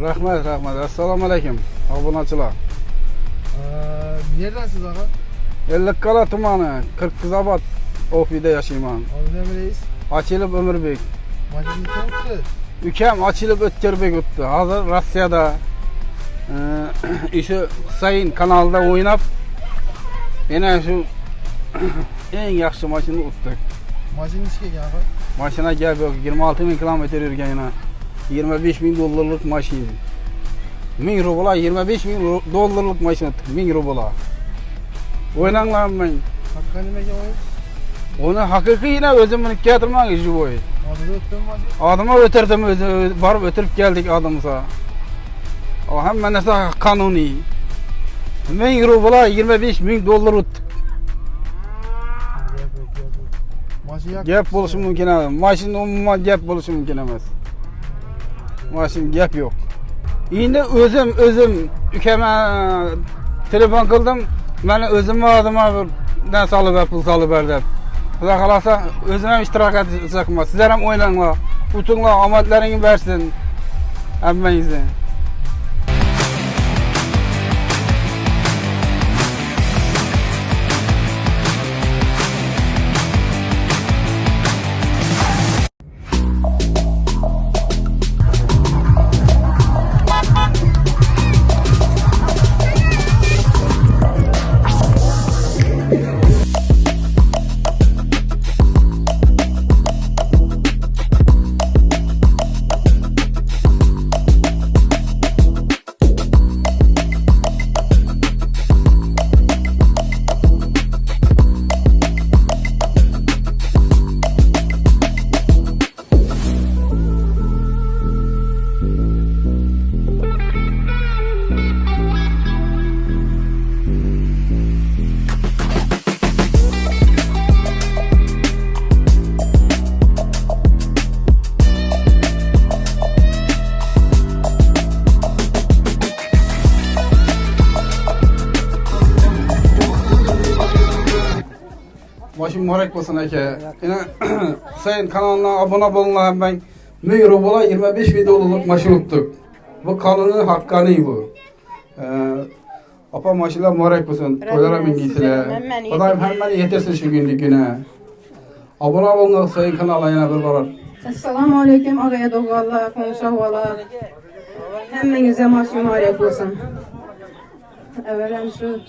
Rahmet. Assalamu alaikum. Obunachilar. Neredensiniz ağa? Ellikkala tumanı, Kırkızabad ofide yaşayman. Adı ne reis? Açılıp Ömürbek. Maçın ne oldu? Ülkem açılıp Ötkerbek öttü. Hazır Rusya'da işi Sayın kanalda oynap yine şu en yaxşı maçını uttuk. Maçın ne geldi ağa? Maşına gel 26.000 kilometre yürüyen yine 25.000 dolarlık maşin. 1000 rubla 25.000 dolarlık maşin uttuk. 1000 rubla. Oynanlar ben. Hakkı ne geldi? Onu hakiki yine özümün getirmek işi bu. Adı öttün maçı? Adıma ötürdüm, barıp ötürüp geldik adımıza. O hemen neyse kanuni. 1000 rubla 25.000 dolar uttuk. Maçı yak. Gap buluşu mümkün emez. Maşın umuma gap buluşu mümkün emez. Maşın gap yok. Şimdi özüm ülkeme telefon kıldım. Ben özüm adıma bir ne salıp pul salıp verdim. Xudo kalasa özüme iştirak edecekme. Sizler hem oynanglar. Utunlar amatlarını versin. Hemmenize. Başım mübarek olsun eke. Yine Sayın kanalına abone olun ben 1000 rubla 25 dolarlık maşın uttuk. Bu kanunu hakkani bu. Apa maşıyla mübarek olsun. Toylara mingisiyle. Kodayım hemen yetersin şu günlük güne. Abone olun Sayın kanalına yine bir barar. Assalamu alaikum ağaya doğallar, konuşavalar. Hemmenize maçı mübarek olsun. Evvelen şu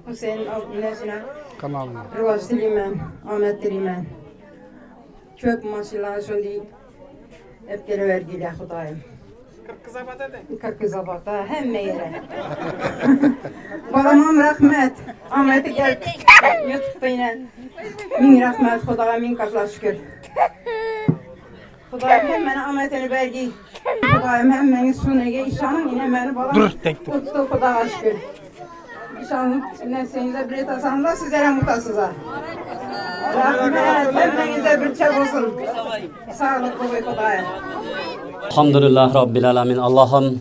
Hüseyin nesine Kanalına. Rivaz dilimen, Ahmet dilimen. Köp maçılar şimdi hep geri vergiyle Xudayım. Kırkızabad'da hemme yere. Balamam rahmet. Ahmet'i gel YouTube'da yine. Min rahmet Xudayım, min katla şükür. Xudayım hemen Ahmet'ini vergi. Xudayım hemen sunege işanın yine beni balam. Dur, tek dur. Tuttu Xuday'a şükür. İnşallah nesinize bir etasanla sizlere mutasıza. Rahmet, hemmenize bir çek olsun. Sağlıklı ve Xudayım. Elhamdülillah Rabbil Alamin. Allah'ım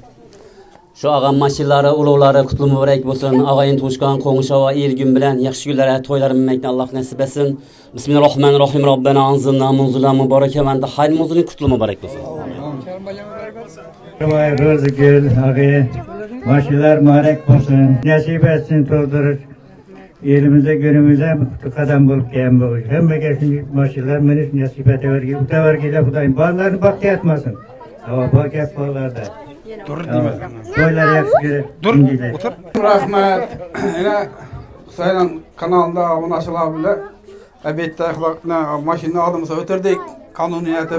şu ağam maşillari, ulug'lari qutlu muborak bo'lsin. Ağayın tuşkan, qo'ng'ishova el gün bilan yaxshi kunlarga to'ylar minmakni Allah nasib etsin. Bismillahirrahmanirrahim. Robbana anzilna munzilan mubaraka va anta hayr munzilin qutlu muborak bo'lsin. Rızıkül ağabey, maşılar mübarek olsun, nasip etsin tozdurur. Elimize günümüze kadam bulup gelin bu. Hem de gelsin maşılar menis nasip etiver, utevergiyle Xudayım. Bağlarını bakti etmesin. Ama bak hep bağlarda. Dur deme. Toylar yakışıklı. Dur, otur. Rahmet. Yine Sayın kanalında abone olabilir. Elbette maşını adımıza ötürdük. Kanuniyeti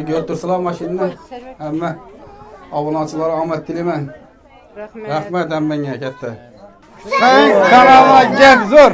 götürsüler maşını. Ama abonacılara Ahmet Dilimen. Rahmet emmenge kette. Sayın kanala gel zor.